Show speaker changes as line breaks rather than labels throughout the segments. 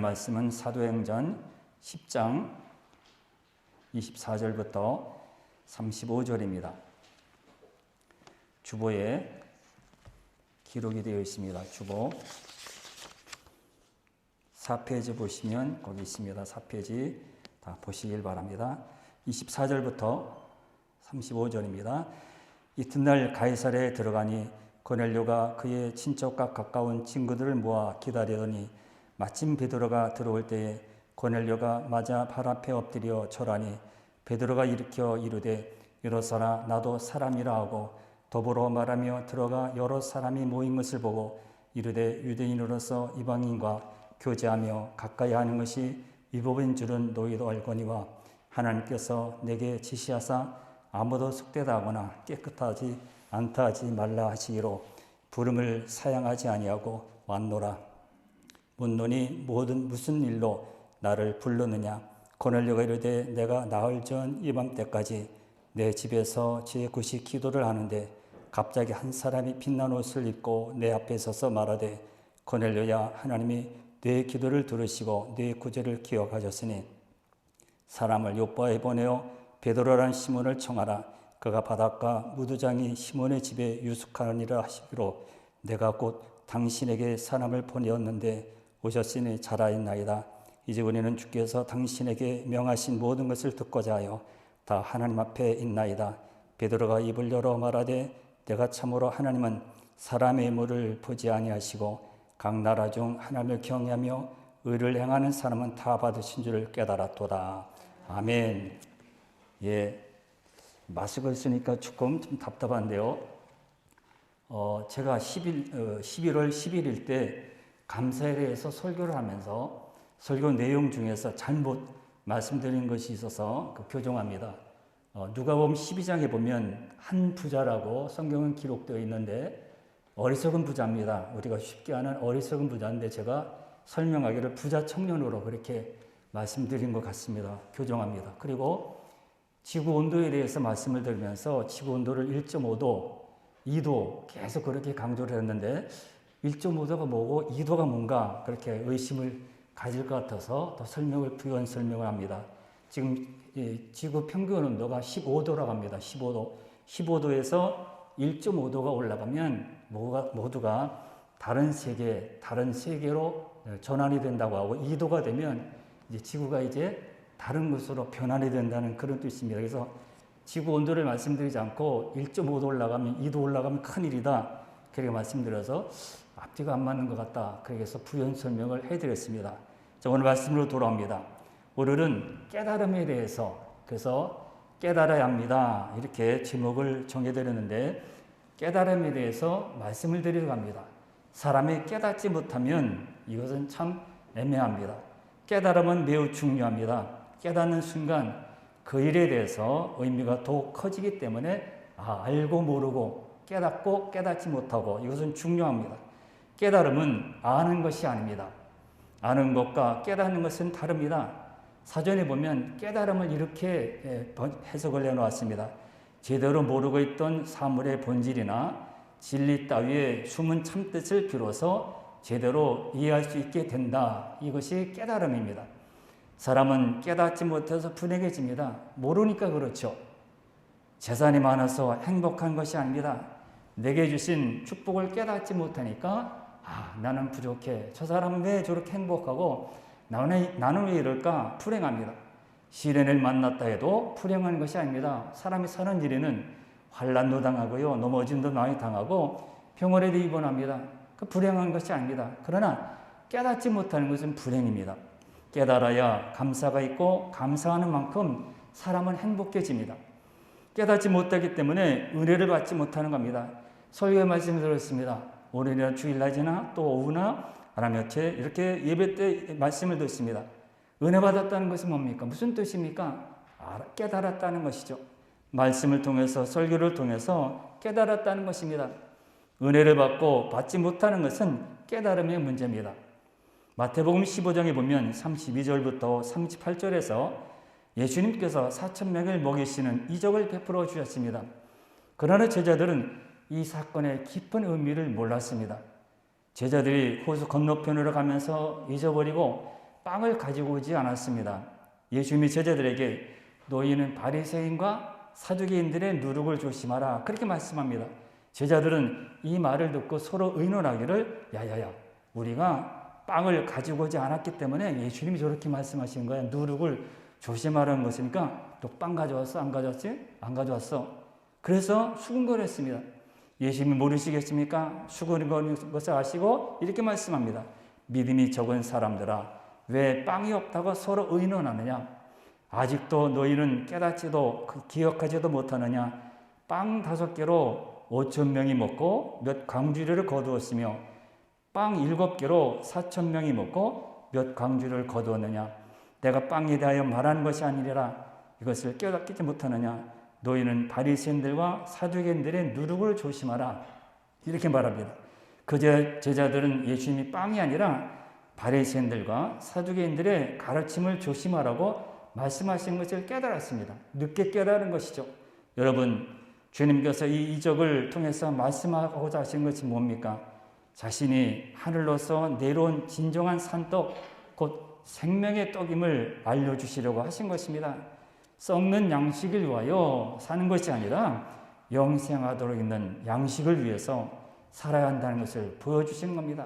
말씀은 사도행전 10장 24절부터 35절입니다. 주보에 기록이 되어 있습니다. 주보 4페이지 보시면 거기 있습니다. 4페이지 다 보시길 바랍니다. 24절부터 35절입니다. 이튿날 가이사랴에 들어가니 고넬료가 그의 친척과 가까운 친구들을 모아 기다리더니 마침 베드로가 들어올 때에 고넬료가 맞아 발 앞에 엎드려 절하니 베드로가 일으켜 이르되 일어서라 나도 사람이라 하고 더불어 말하며 들어가 여러 사람이 모인 것을 보고 이르되 유대인으로서 이방인과 교제하며 가까이 하는 것이 위법인 줄은 너희도 알거니와 하나님께서 내게 지시하사 아무도 속되다 하거나 깨끗하지 않다 하지 말라 하시기로 부름을 사양하지 아니하고 왔노라. 묻노니 무슨 일로 나를 불렀느냐. 고넬료가 이르되 내가 나흘 전 이맘때까지 내 집에서 제9시 기도를 하는데 갑자기 한 사람이 빛난 옷을 입고 내 앞에 서서 말하되 고넬료야 하나님이 내 기도를 들으시고 내 구제를 기억하셨으니 사람을 요바에 보내어 베드로라는 시몬을 청하라. 그가 바닷가 무두장이 시몬의 집에 유숙하느니라 하시기로 내가 곧 당신에게 사람을 보내었는데 오셨으니 잘하였나이다. 이제 우리는 주께서 당신에게 명하신 모든 것을 듣고자 하여 다 하나님 앞에 있나이다. 베드로가 입을 열어 말하되 내가 참으로 하나님은 사람의 의무를 보지 아니하시고 각 나라 중 하나님을 경외하며 의를 행하는 사람은 다 받으신 줄을 깨달았도다. 아멘. 예, 마스크를 쓰니까 조금 좀 답답한데요. 제가 11월 10일일 때 감사에 대해서 설교를 하면서 설교 내용 중에서 잘못 말씀드린 것이 있어서 교정합니다. 누가복음 12장에 보면 한 부자라고 성경은 기록되어 있는데 어리석은 부자입니다. 우리가 쉽게 아는 어리석은 부자인데 제가 설명하기를 부자 청년으로 그렇게 말씀드린 것 같습니다. 교정합니다. 그리고 지구 온도에 대해서 말씀을 드리면서 지구 온도를 1.5도, 2도 계속 그렇게 강조를 했는데 1.5도가 뭐고 2도가 뭔가 그렇게 의심을 가질 것 같아서 더 부연 설명을 합니다. 지금 지구 평균 온도가 15도라고 합니다. 15도. 15도에서 1.5도가 올라가면 모두가 다른 세계로 전환이 된다고 하고 2도가 되면 이제 지구가 이제 다른 곳으로 변환이 된다는 그런 뜻입니다. 그래서 지구 온도를 말씀드리지 않고 1.5도 올라가면 2도 올라가면 큰일이다. 그렇게 말씀드려서 앞뒤가 안 맞는 것 같다. 그래서 부연 설명을 해드렸습니다. 자, 오늘 말씀으로 돌아옵니다. 오늘은 깨달음에 대해서 그래서 깨달아야 합니다. 이렇게 제목을 정해드렸는데 깨달음에 대해서 말씀을 드리려고 합니다. 사람이 깨닫지 못하면 이것은 참 애매합니다. 깨달음은 매우 중요합니다. 깨닫는 순간 그 일에 대해서 의미가 더욱 커지기 때문에 알고 모르고 깨닫고 깨닫지 못하고 이것은 중요합니다. 깨달음은 아는 것이 아닙니다. 아는 것과 깨닫는 것은 다릅니다. 사전에 보면 깨달음을 이렇게 해석을 해놓았습니다. 제대로 모르고 있던 사물의 본질이나 진리 따위의 숨은 참뜻을 비로소 제대로 이해할 수 있게 된다. 이것이 깨달음입니다. 사람은 깨닫지 못해서 불행해집니다. 모르니까 그렇죠. 재산이 많아서 행복한 것이 아닙니다. 내게 주신 축복을 깨닫지 못하니까 나는 부족해. 저 사람은 왜 저렇게 행복하고 나는 왜 이럴까? 불행합니다. 시련을 만났다 해도 불행한 것이 아닙니다. 사람이 사는 일에는 환난도 당하고요. 넘어짐도 많이 당하고 병원에도 입원합니다. 그 불행한 것이 아닙니다. 그러나 깨닫지 못하는 것은 불행입니다. 깨달아야 감사가 있고 감사하는 만큼 사람은 행복해집니다. 깨닫지 못하기 때문에 은혜를 받지 못하는 겁니다. 설교의 말씀을 들었습니다. 오늘이나 주일낮이나 또 오후나 하나님께 이렇게 예배 때 말씀을 듣습니다. 은혜 받았다는 것은 뭡니까? 무슨 뜻입니까? 깨달았다는 것이죠. 말씀을 통해서 설교를 통해서 깨달았다는 것입니다. 은혜를 받고 받지 못하는 것은 깨달음의 문제입니다. 마태복음 15장에 보면 32절부터 38절에서 예수님께서 4,000명을 먹이시는 이적을 베풀어 주셨습니다. 그러나 제자들은 이 사건의 깊은 의미를 몰랐습니다. 제자들이 호수 건너편으로 가면서 잊어버리고 빵을 가지고 오지 않았습니다. 예수님이 제자들에게 너희는 바리새인과 사두개인들의 누룩을 조심하라 그렇게 말씀합니다. 제자들은 이 말을 듣고 서로 의논하기를 야야야 우리가 빵을 가지고 오지 않았기 때문에 예수님이 저렇게 말씀하신 거야. 누룩을 조심하라는 것이니까 또 빵 가져왔어? 안 가져왔지? 안 가져왔어. 그래서 수군거렸습니다. 예수님이 모르시겠습니까? 수군거리는 것을 아시고 이렇게 말씀합니다. 믿음이 적은 사람들아 왜 빵이 없다고 서로 의논하느냐? 아직도 너희는 깨닫지도 기억하지도 못하느냐? 빵 5개로 5,000명이 먹고 몇 광주리를 거두었으며 빵 7개로 4,000명이 먹고 몇 광주리를 거두었느냐? 내가 빵에 대하여 말하는 것이 아니라 이것을 깨닫지 못하느냐? 너희는 바리새인들과 사두개인들의 누룩을 조심하라 이렇게 말합니다. 그 제자들은 예수님이 빵이 아니라 바리새인들과 사두개인들의 가르침을 조심하라고 말씀하신 것을 깨달았습니다. 늦게 깨달은 것이죠. 여러분, 주님께서 이 이적을 통해서 말씀하고자 하신 것이 뭡니까? 자신이 하늘로서 내려온 진정한 산떡, 곧 생명의 떡임을 알려주시려고 하신 것입니다. 썩는 양식을 위하여 사는 것이 아니라 영생하도록 있는 양식을 위해서 살아야 한다는 것을 보여주신 겁니다.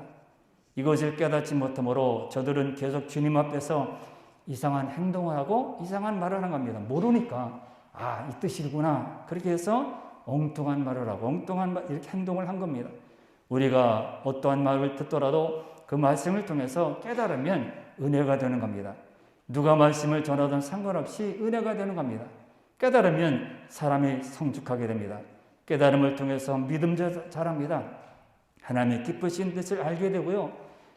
이것을 깨닫지 못하므로 저들은 계속 주님 앞에서 이상한 행동을 하고 이상한 말을 하는 겁니다. 모르니까 이 뜻이구나 그렇게 해서 엉뚱한 말을 하고 엉뚱한 이렇게 행동을 한 겁니다. 우리가 어떠한 말을 듣더라도 그 말씀을 통해서 깨달으면 은혜가 되는 겁니다. 누가 말씀을 전하든 상관없이 은혜가 되는 겁니다. 깨달으면 사람이 성숙하게 됩니다. 깨달음을 통해서 믿음 자랍니다. 하나님의 기쁘신 뜻을 알게 되고요.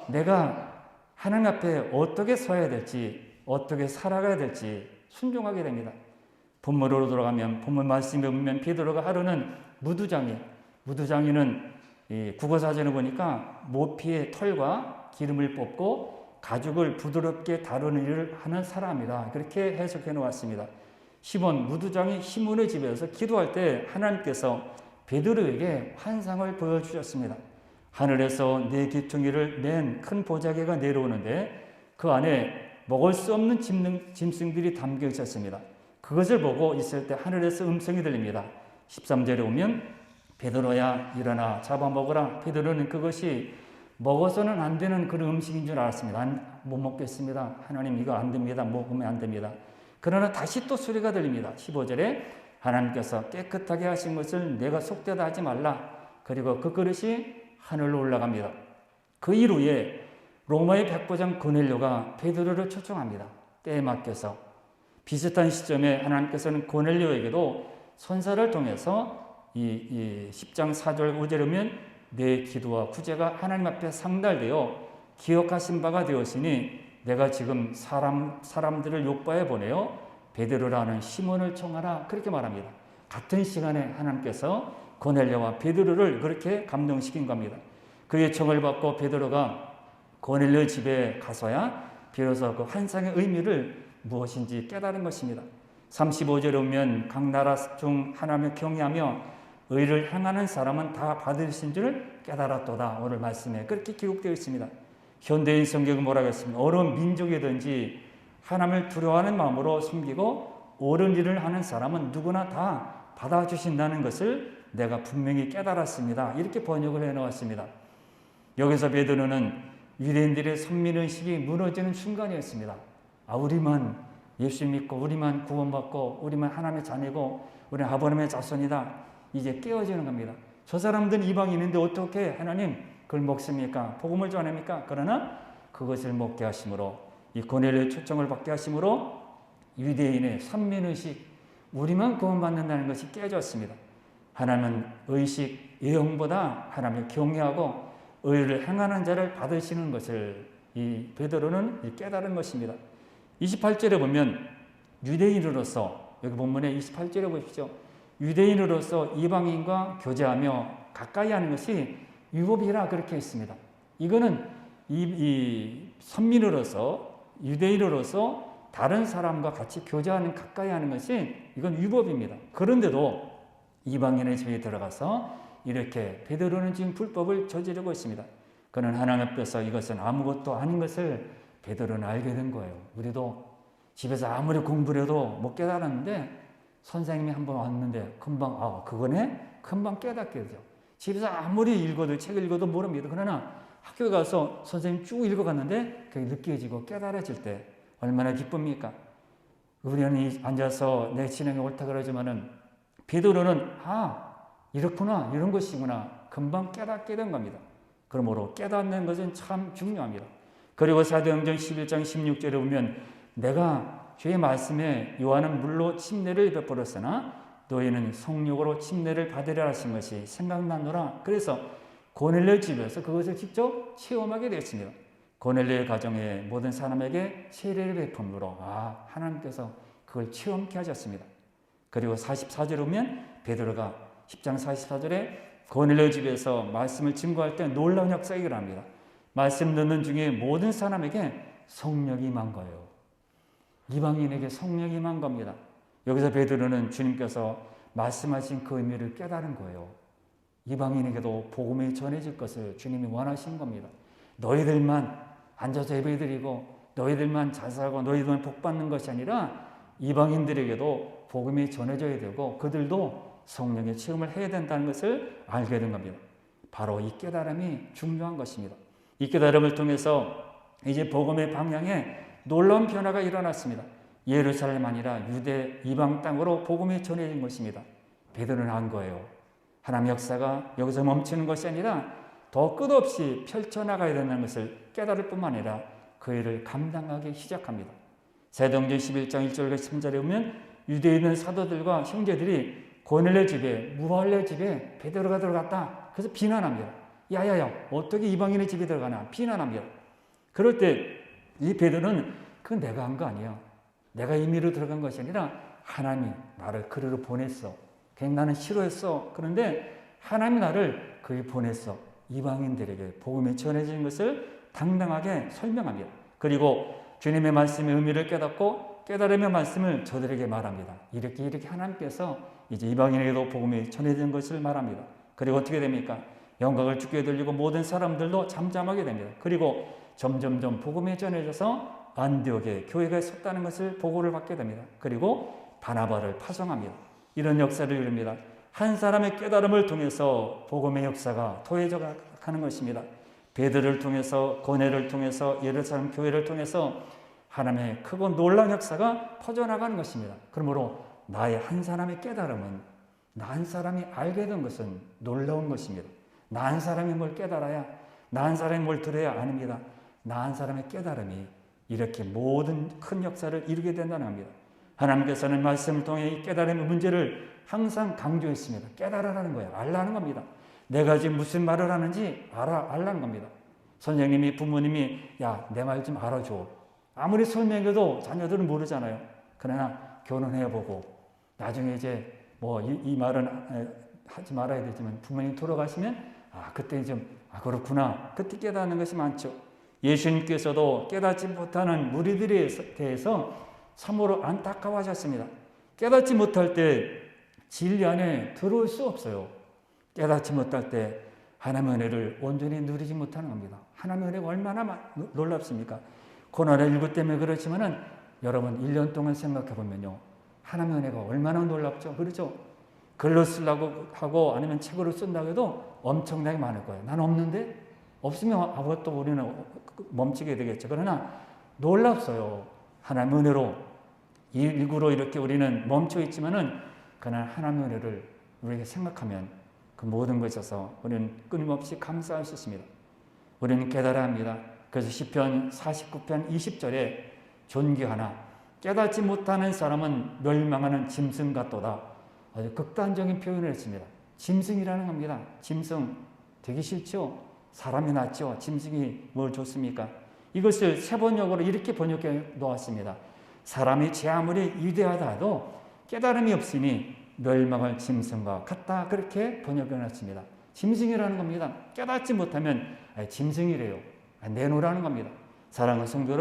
내가 하나님 앞에 어떻게 서야 될지 어떻게 살아가야 될지 순종하게 됩니다. 본문으로 돌아가면 본문 말씀에 보면 베드로가 하루는 무두장이는 국어사전을 보니까 모피의 털과 기름을 뽑고 가죽을 부드럽게 다루는 일을 하는 사람이다. 그렇게 해석해 놓았습니다. 시몬 무두장이 시몬의 집에서 기도할 때 하나님께서 베드로에게 환상을 보여주셨습니다. 하늘에서 네 귀퉁이를 낸 큰 보자기가 내려오는데 그 안에 먹을 수 없는 짐승들이 담겨 있었습니다. 그것을 보고 있을 때 하늘에서 음성이 들립니다. 13절에 오면 베드로야 일어나 잡아먹으라. 베드로는 그것이 먹어서는 안 되는 그런 음식인 줄 알았습니다. 못 먹겠습니다. 하나님 이거 안 됩니다. 먹으면 안 됩니다. 그러나 다시 또 소리가 들립니다. 15절에 하나님께서 깨끗하게 하신 것을 내가 속되다 하지 말라. 그리고 그 그릇이 하늘로 올라갑니다. 그 이후에 로마의 백부장 고넬료가 베드로를 초청합니다. 때에 맡겨서 비슷한 시점에 하나님께서는 고넬료에게도 선사를 통해서 이 10장 4절 5절에 보면 내 기도와 구제가 하나님 앞에 상달되어 기억하신 바가 되었으니 내가 지금 사람들을 욥바에 보내어 베드로라는 시몬을 청하라 그렇게 말합니다. 같은 시간에 하나님께서 고넬료와 베드로를 그렇게 감동시킨 겁니다. 그의 청을 받고 베드로가 고넬료 집에 가서야 비로소 그 환상의 의미를 무엇인지 깨달은 것입니다. 35절에 오면 각 나라 중 하나님을 경외하며 의를 행하는 사람은 다 받으신 줄 깨달았도다. 오늘 말씀에 그렇게 기록되어 있습니다. 현대인 성경은 뭐라고 했습니까? 어느 민족이든지 하나님을 두려워하는 마음으로 섬기고 옳은 일을 하는 사람은 누구나 다 받아주신다는 것을 내가 분명히 깨달았습니다. 이렇게 번역을 해놓았습니다. 여기서 베드로는 유대인들의 선민의식이 무너지는 순간이었습니다. 우리만 예수 믿고 우리만 구원받고 우리만 하나님의 자녀고 우리는 아브라함의 자손이다. 이제 깨어지는 겁니다. 저 사람들은 이방인인데 어떻게 하나님 그걸 먹습니까? 복음을 전합니까? 그러나 그것을 먹게 하심으로 이 고넬료의 초청을 받게 하심으로 유대인의 선민의식 우리만 구원받는다는 것이 깨졌습니다. 하나님은 의식, 예형보다 하나님을 경외하고 의를 행하는 자를 받으시는 것을 이 베드로는 깨달은 것입니다. 28절에 보면 유대인으로서 여기 본문에 28절에 보십시오. 유대인으로서 이방인과 교제하며 가까이 하는 것이 율법이라 그렇게 했습니다. 이거는 이 선민으로서 유대인으로서 다른 사람과 같이 교제하는 가까이 하는 것이 이건 율법입니다. 그런데도 이방인의 집에 들어가서 이렇게 베드로는 지금 불법을 저지르고 있습니다. 그는 하나님 앞에서 이것은 아무것도 아닌 것을 베드로는 알게 된 거예요. 우리도 집에서 아무리 공부를 해도 못 깨달았는데 선생님이 한번 왔는데 금방 그거네? 금방 깨닫게 되죠. 집에서 아무리 읽어도 책을 읽어도 모릅니다. 그러나 학교에 가서 선생님 쭉 읽어갔는데 그게 느껴지고 깨달아질 때 얼마나 기쁩니까? 우리는 앉아서 내 진행이 옳다 그러지만은 베드로는 이렇구나 이런 것이구나 금방 깨닫게 된 겁니다. 그러므로 깨닫는 것은 참 중요합니다. 그리고 사도행전 11장 16절에 보면 내가 주의 말씀에 요한은 물로 침례를 베풀었으나 너희는 성령으로 침례를 받으려 하신 것이 생각나노라. 그래서 고넬료 집에서 그것을 직접 체험하게 되었습니다. 고넬료의 가정의 모든 사람에게 세례를 베품으로 하나님께서 그걸 체험케 하셨습니다. 그리고 44절에 보면 베드로가 10장 44절에 고넬료 집에서 말씀을 증거할 때 놀라운 역사가 일어납니다. 말씀 듣는 중에 모든 사람에게 성령이 임한 거예요. 이방인에게 성령이 임한 겁니다. 여기서 베드로는 주님께서 말씀하신 그 의미를 깨달은 거예요. 이방인에게도 복음이 전해질 것을 주님이 원하신 겁니다. 너희들만 앉아서 예배드리고 너희들만 자살하고 너희들만 복받는 것이 아니라 이방인들에게도 복음이 전해져야 되고 그들도 성령의 체험을 해야 된다는 것을 알게 된 겁니다. 바로 이 깨달음이 중요한 것입니다. 이 깨달음을 통해서 이제 복음의 방향에 놀라운 변화가 일어났습니다. 예루살렘 아니라 유대 이방 땅으로 복음이 전해진 것입니다. 베드로는 안 거예요. 하나님의 역사가 여기서 멈추는 것이 아니라 더 끝없이 펼쳐나가야 된다는 것을 깨달을 뿐만 아니라 그 일을 감당하기 시작합니다. 사도행전 11장 1절과 3절에 보면 유대에 있는 사도들과 형제들이 고넬료 집에 무할레 집에 베드로가 들어갔다. 그래서 비난합니다. 야야야 어떻게 이방인의 집에 들어가나 비난합니다. 그럴 때 이 베드로는 그건 내가 한 거 아니야. 내가 임의로 들어간 것이 아니라 하나님이 나를 그리로 보냈어. 그냥 나는 싫어했어. 그런데 하나님이 나를 거기 보냈어. 이방인들에게 복음이 전해지는 것을 당당하게 설명합니다. 그리고 주님의 말씀의 의미를 깨닫고 깨달음의 말씀을 저들에게 말합니다. 이렇게 하나님께서 이제 이방인에게도 복음이 전해지는 것을 말합니다. 그리고 어떻게 됩니까? 영광을 주께 돌리고 모든 사람들도 잠잠하게 됩니다. 그리고 점점점 복음이 전해져서 안디옥에 교회가 섰다는 것을 보고를 받게 됩니다. 그리고 바나바를 파송합니다. 이런 역사를 이룹니다. 한 사람의 깨달음을 통해서 복음의 역사가 더해져 가는 것입니다. 베드로를 통해서 고넬을 통해서 예루살렘 교회를 통해서 하나님의 크고 놀라운 역사가 퍼져나가는 것입니다. 그러므로 나의 한 사람의 깨달음은 나 한 사람이 알게 된 것은 놀라운 것입니다. 나 한 사람이 뭘 깨달아야 나 한 사람이 뭘 들어야 아닙니다. 나 한 사람의 깨달음이 이렇게 모든 큰 역사를 이루게 된다는 겁니다. 하나님께서는 말씀을 통해 이 깨달음의 문제를 항상 강조했습니다. 깨달으라는 거예요. 알라는 겁니다. 내가 지금 무슨 말을 하는지 알라는 겁니다. 선생님이 부모님이 내 말 좀 알아줘. 아무리 설명해도 자녀들은 모르잖아요. 그러나 결혼해보고 나중에 이제 이 말은 하지 말아야 되지만 부모님 돌아가시면 그때 좀 그렇구나. 그때 깨닫는 것이 많죠. 예수님께서도 깨닫지 못하는 무리들에 대해서 참으로 안타까워하셨습니다. 깨닫지 못할 때 진리 안에 들어올 수 없어요. 깨닫지 못할 때 하나님의 은혜를 온전히 누리지 못하는 겁니다. 하나님의 은혜가 얼마나 놀랍습니까? 코로나19 때문에 그렇지만은 여러분 1년 동안 생각해 보면요. 하나님의 은혜가 얼마나 놀랍죠. 그렇죠? 글로 쓰려고 하고 아니면 책으로 쓴다고 해도 엄청나게 많을 거예요. 난 없는데? 없으면 아무것도 우리는 멈추게 되겠죠. 그러나 놀랍어요. 하나님의 은혜로 일구로 이렇게 우리는 멈춰 있지만은 그날 하나님의 은혜를 우리에게 생각하면 그 모든 것에 있어서 우리는 끊임없이 감사할 수 있습니다. 우리는 깨달아야 합니다. 그래서 시편 49편 20절에 존귀하나 깨닫지 못하는 사람은 멸망하는 짐승 같도다. 아주 극단적인 표현을 했습니다. 짐승이라는 겁니다. 짐승 되기 싫죠? 사람이 낫죠? 짐승이 뭘 좋습니까? 이것을 세번역으로 이렇게 번역해 놓았습니다. 사람이 제 아무리 위대하다 해도 깨달음이 없으니 멸망할 짐승과 같다. 그렇게 번역해 놨습니다. 짐승이라는 겁니다. 깨닫지 못하면 짐승이래요. 내놓으라는 겁니다. 사랑하는 성도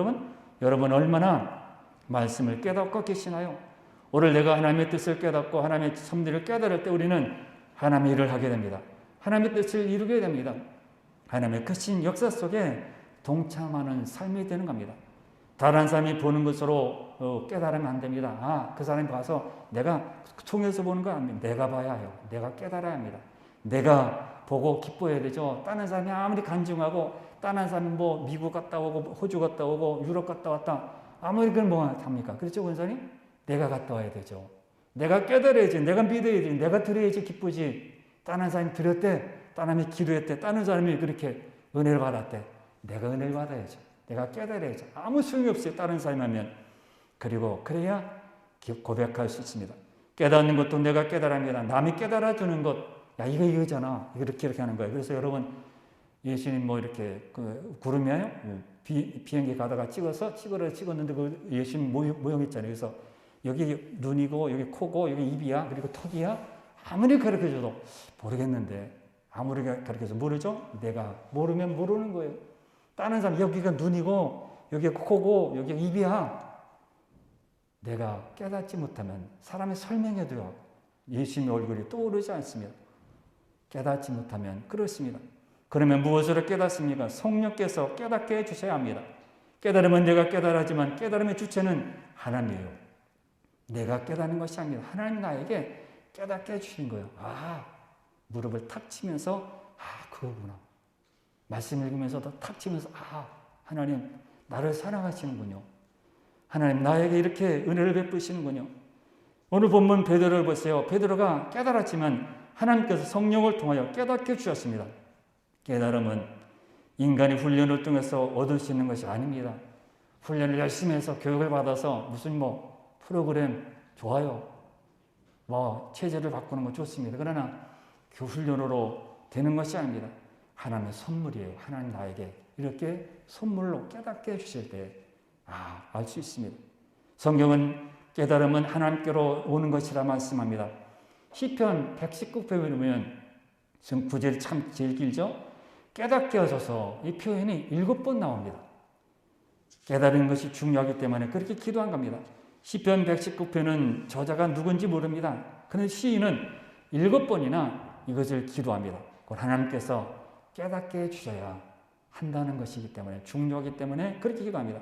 여러분 얼마나 말씀을 깨닫고 계시나요? 오늘 내가 하나님의 뜻을 깨닫고 하나님의 섭리를 깨달을 때 우리는 하나님의 일을 하게 됩니다. 하나님의 뜻을 이루게 됩니다. 하나님의 크신 역사 속에 동참하는 삶이 되는 겁니다. 다른 사람이 보는 것으로 깨달으면 안 됩니다. 아, 그 사람이 봐서 내가 통해서 보는 거 아닙니다. 내가 봐야 해요. 내가 깨달아야 합니다. 내가 보고 기뻐해야 되죠. 다른 사람이 아무리 간증하고 다른 사람이 뭐 미국 갔다 오고 호주 갔다 오고 유럽 갔다 왔다 아무리 그걸 뭐 합니까? 그렇죠, 권사님? 내가 갔다 와야 되죠. 내가 깨달아야지. 내가 믿어야지. 내가 드려야지 기쁘지. 다른 사람이 드렸대. 다른 사람이 기도했대. 다른 사람이 그렇게 은혜를 받았대. 내가 은혜를 받아야죠. 내가 깨달아야죠. 아무 소용이 없어요. 다른 사람이 하면. 그리고 그래야 고백할 수 있습니다. 깨닫는 것도 내가 깨달습니다. 남이 깨달아 주는 것, 야 이거잖아. 이렇게 하는 거예요. 그래서 여러분 예수님 뭐 이렇게 그 구름이에요. 비행기 가다가 찍었는데 그 예수님 모형 있잖아요. 그래서 여기 눈이고 여기 코고 여기 입이야 그리고 턱이야. 아무리 가르쳐줘도 모르겠는데 아무리 가르쳐서 모르죠? 내가 모르면 모르는 거예요. 다른 사람 여기가 눈이고 여기가 코고 여기가 입이야. 내가 깨닫지 못하면 사람이 설명해도요. 예수님의 얼굴이 떠오르지 않습니다. 깨닫지 못하면 그렇습니다. 그러면 무엇으로 깨닫습니까? 성령께서 깨닫게 해주셔야 합니다. 깨달으면 내가 깨달았지만 깨달음의 주체는 하나님이에요. 내가 깨닫는 것이 아닙니다. 하나님 나에게 깨닫게 해주신 거예요. 아, 무릎을 탁 치면서 그거구나. 말씀 읽으면서도 탁 치면서 하나님 나를 사랑하시는군요. 하나님 나에게 이렇게 은혜를 베푸시는군요. 오늘 본문 베드로를 보세요. 베드로가 깨달았지만 하나님께서 성령을 통하여 깨닫게 해주셨습니다. 깨달음은 인간이 훈련을 통해서 얻을 수 있는 것이 아닙니다. 훈련을 열심히 해서 교육을 받아서 무슨 프로그램 좋아요. 체제를 바꾸는 거 좋습니다. 그러나 그 훈련으로 되는 것이 아닙니다. 하나님의 선물이에요. 하나님 나에게 이렇게 선물로 깨닫게 해주실 때 알 수 있습니다. 성경은 깨달음은 하나님께로 오는 것이라 말씀합니다. 시편 119편에 보면 지금 구절이 참 제일 길죠? 깨닫게 하소서 이 표현이 7번 나옵니다. 깨달은 것이 중요하기 때문에 그렇게 기도한 겁니다. 시편 119편은 저자가 누군지 모릅니다. 그런데 시인은 7번이나 이것을 기도합니다. 하나님께서 깨닫게 해주셔야 한다는 것이기 때문에 중요하기 때문에 그렇게 기도합니다.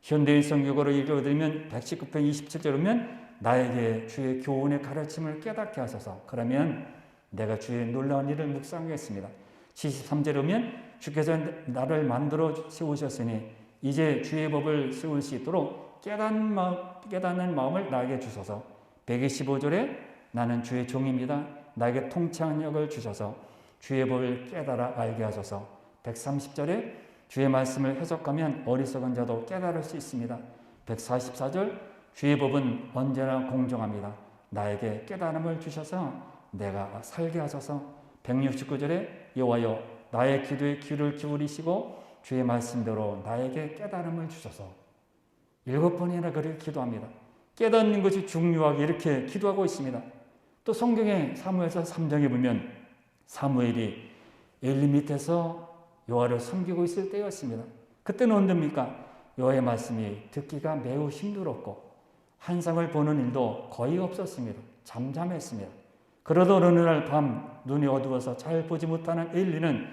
현대인 성경으로 읽어드리면 119편 27절 보면 나에게 주의 교훈의 가르침을 깨닫게 하소서. 그러면 내가 주의 놀라운 일을 묵상하겠습니다. 73절에 보면 주께서 나를 만들어 세우셨으니 이제 주의 법을 세울 수 있도록 깨닫는 마음을 나에게 주소서. 125절에 나는 주의 종입니다. 나에게 통치력을 주셔서 주의 법을 깨달아 알게 하소서. 130절에 주의 말씀을 해석하면 어리석은 자도 깨달을 수 있습니다. 144절 주의 법은 언제나 공정합니다. 나에게 깨달음을 주셔서 내가 살게 하소서. 169절에 여호와여 나의 기도에 귀를 기울이시고 주의 말씀대로 나에게 깨달음을 주셔서 7번이나 그렇게 기도합니다. 깨닫는 것이 중요하게 이렇게 기도하고 있습니다. 또 성경의 사무엘서 3장에 보면 사무엘이 엘리 밑에서 여호와를 섬기고 있을 때였습니다. 그때는 언제입니까? 여호와의 말씀이 듣기가 매우 힘들었고 환상을 보는 일도 거의 없었습니다. 잠잠했습니다. 그러다 어느 날 밤 눈이 어두워서 잘 보지 못하는 엘리는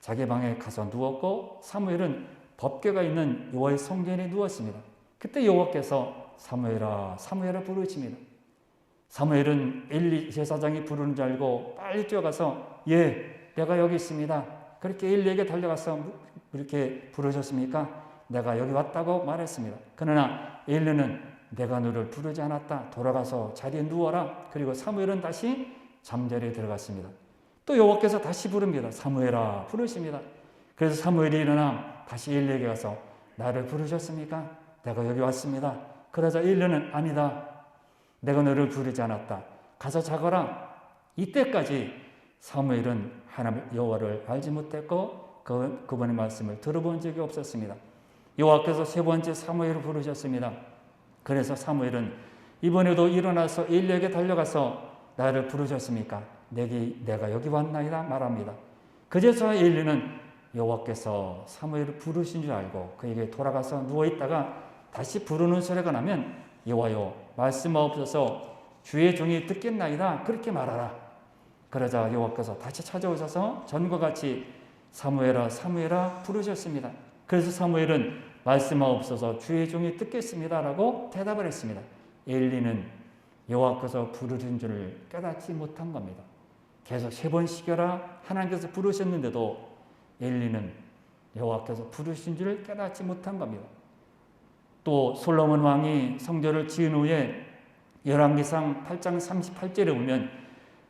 자기 방에 가서 누웠고 사무엘은 법궤가 있는 여호와의 성전에 누웠습니다. 그때 여호와께서 사무엘아 사무엘아 부르십니다. 사무엘은 엘리 제사장이 부르는 줄 알고 빨리 뛰어가서 예 내가 여기 있습니다. 그렇게 엘리에게 달려가서 이렇게 부르셨습니까? 내가 여기 왔다고 말했습니다. 그러나 엘리는 내가 너를 부르지 않았다. 돌아가서 자리에 누워라. 그리고 사무엘은 다시 잠자리에 들어갔습니다. 또 여호와께서 다시 부릅니다. 사무엘아 부르십니다. 그래서 사무엘이 일어나 다시 엘리에게 가서 나를 부르셨습니까? 내가 여기 왔습니다. 그러자 엘리는 아니다. 내가 너를 부르지 않았다. 가서 자거라. 이때까지 사무엘은 하나님 여호와를 알지 못했고 그분의 말씀을 들어본 적이 없었습니다. 여호와께서 세 번째 사무엘을 부르셨습니다. 그래서 사무엘은 이번에도 일어나서 엘리에게 달려가서 나를 부르셨습니까? 내가 여기 왔나이다 말합니다. 그제서야 엘리는 여호와께서 사무엘을 부르신 줄 알고 그에게 돌아가서 누워있다가 다시 부르는 소리가 나면 여호와여 말씀하옵소서 주의 종이 듣겠나이다 그렇게 말하라. 그러자 여호와께서 다시 찾아오셔서 전과 같이 사무엘아 사무엘아 부르셨습니다. 그래서 사무엘은 말씀하옵소서 주의 종이 듣겠습니다라고 대답을 했습니다. 엘리는 여호와께서 부르신 줄을 깨닫지 못한 겁니다. 계속 3번 시켜라 하나님께서 부르셨는데도 엘리는 여호와께서 부르신 줄을 깨닫지 못한 겁니다. 또 솔로몬 왕이 성전을 지은 후에 열왕기상 8장 38절에 보면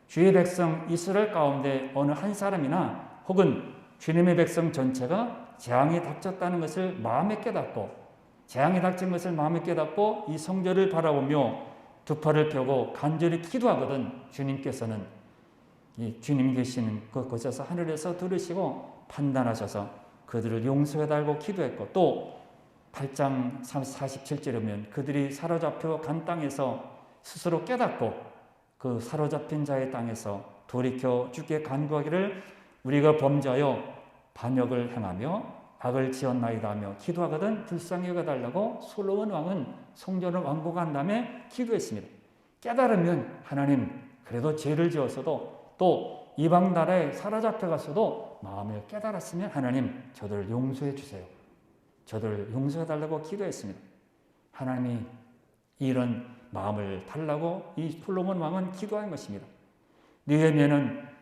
주의 백성 이스라엘 가운데 어느 한 사람이나 혹은 주님의 백성 전체가 재앙이 닥쳤다는 것을 마음에 깨닫고 재앙이 닥친 것을 마음에 깨닫고 이 성전을 바라보며 두 팔을 펴고 간절히 기도하거든 주님께서는 이 주님 계시는 그곳에서 하늘에서 들으시고 판단하셔서 그들을 용서해달라고 기도했고 또 8장 47절에 보면 그들이 사로잡혀 간 땅에서 스스로 깨닫고 그 사로잡힌 자의 땅에서 돌이켜 주께 간구하기를 우리가 범죄하여 반역을 행하며 악을 지었나이다 하며 기도하거든 불쌍히 여겨달라고 솔로몬 왕은 성전을 완공한 다음에 기도했습니다. 깨달으면 하나님 그래도 죄를 지었어도 또 이방 나라에 사로잡혀 갔어도 마음을 깨달았으면 하나님 저들을 용서해 주세요. 저들을 용서해 달라고 기도했습니다. 하나님이 이런 마음을 달라고 이 솔로몬 왕은 기도한 것입니다. 느헤미야는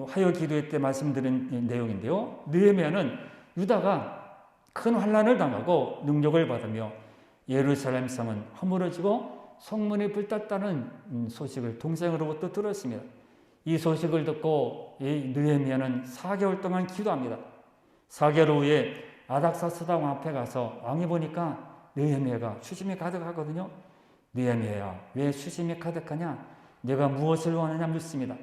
하여 기도회 때 말씀드린 내용인데요. 느헤미야는 유다가 큰 환난을 당하고 능력을 받으며 예루살렘 성은 허물어지고 성문이 불탔다는 소식을 동생으로부터 들었습니다. 이 소식을 듣고 이 느헤미야는 4개월 동안 기도합니다. 4개월 후에 아닥사스다 왕 앞에 가서 왕이 보니까 느헤미야가 수심이 가득하거든요. 느헤미야야 왜 수심이 가득하냐? 내가 무엇을 원하냐 묻습니다.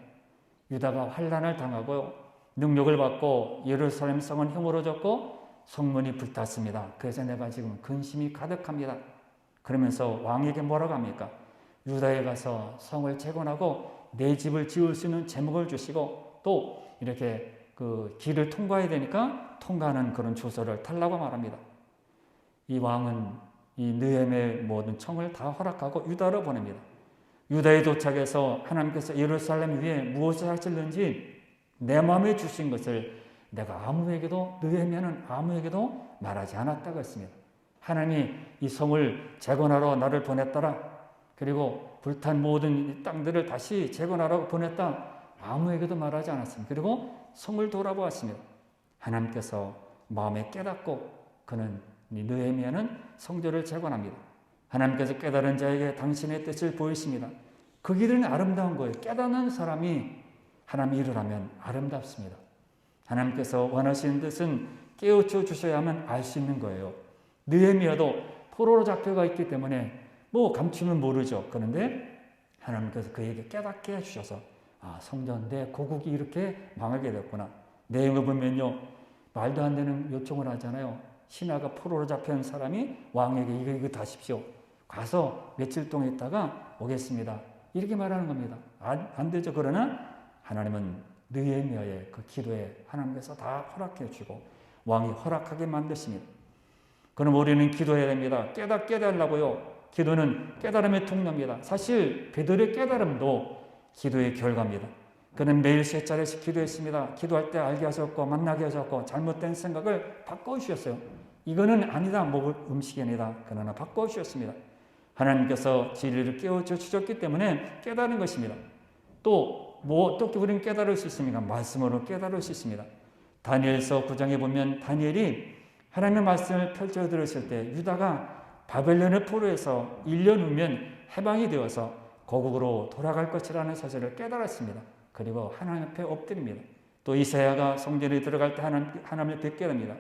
유다가 환난을 당하고 능력을 받고 예루살렘 성은 허물어졌고 성문이 불탔습니다. 그래서 내가 지금 근심이 가득합니다. 그러면서 왕에게 뭐라고 합니까? 유다에 가서 성을 재건하고 내 집을 지을 수 있는 제목을 주시고 또 이렇게 그 길을 통과해야 되니까 통과하는 그런 주소를 달라고 말합니다. 이 왕은 이 느헤미야의 모든 청을 다 허락하고 유다로 보냅니다. 유다에 도착해서 하나님께서 예루살렘 위에 무엇을 하실는지 내 마음에 주신 것을 내가 아무에게도 느헤미야는 아무에게도 말하지 않았다고 했습니다. 하나님이 이 성을 재건하러 나를 보냈더라. 그리고 불탄 모든 땅들을 다시 재건하라고 보냈다. 아무에게도 말하지 않았습니다. 그리고 성을 돌아보았습니다. 하나님께서 마음에 깨닫고 그는 느헤미야는 성전을 재건합니다. 하나님께서 깨달은 자에게 당신의 뜻을 보이십니다. 그 길은 아름다운 거예요. 깨닫는 사람이 하나님 일을 하면 아름답습니다. 하나님께서 원하시는 뜻은 깨우쳐 주셔야만 알 수 있는 거예요. 느헤미야도 포로로 잡혀가 있기 때문에 뭐 감추면 모르죠. 그런데 하나님께서 그에게 깨닫게 해주셔서 성전 내 고국이 이렇게 망하게 됐구나. 내용을 보면요. 말도 안 되는 요청을 하잖아요. 신하가 포로로 잡혀온 사람이 왕에게 이거 다십시오. 가서 며칠 동안 있다가 오겠습니다. 이렇게 말하는 겁니다. 안 되죠. 그러나 하나님은 느헤미야의 그 기도에 하나님께서 다 허락해 주고 왕이 허락하게 만드십니다. 그럼 우리는 기도해야 됩니다. 깨닫게 해달라고요. 기도는 깨달음의 통로입니다. 사실 베드로의 깨달음도 기도의 결과입니다. 그는 매일 3차례씩 기도했습니다. 기도할 때 알게 하셨고 만나게 하셨고 잘못된 생각을 바꿔주셨어요. 이거는 아니다. 먹을 음식이 아니다. 그러나 바꿔주셨습니다. 하나님께서 진리를 깨우쳐 주셨기 때문에 깨달은 것입니다. 또 뭐 어떻게 우리는 깨달을 수 있습니까? 말씀으로 깨달을 수 있습니다. 다니엘서 9장에 보면 다니엘이 하나님의 말씀을 펼쳐 들었을 때 유다가 바벨론의 포로에서 1년 후면 해방이 되어서 고국으로 돌아갈 것이라는 사실을 깨달았습니다. 그리고 하나님 앞에 엎드립니다. 또 이사야가 성전에 들어갈 때 하나님을 뵙게 됩니다.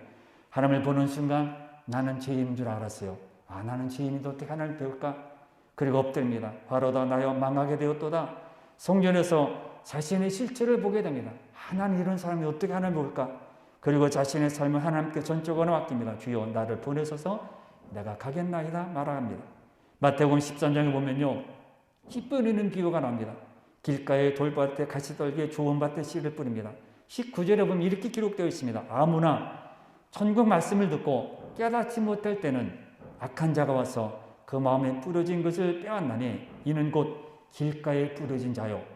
하나님을 보는 순간 나는 죄인인 줄 알았어요. 나는 죄인인데 어떻게 하나님을 배울까? 그리고 엎드립니다. 바로다 나여 망하게 되었도다. 성전에서 자신의 실체를 보게 됩니다. 하나님 이런 사람이 어떻게 하나님을 볼까? 그리고 자신의 삶을 하나님께 전적으로 맡깁니다. 주여 나를 보내셔서 내가 가겠나이다 말합니다. 마태복음 13장에 보면요. 씨 뿌리는 비유가 나옵니다. 길가에 돌밭에 가시떨기에 좋은 밭에 씨를 뿌립니다. 19절에 보면 이렇게 기록되어 있습니다. 아무나 천국 말씀을 듣고 깨닫지 못할 때는 악한 자가 와서 그 마음에 뿌려진 것을 빼앗나니 이는 곧 길가에 뿌려진 자요.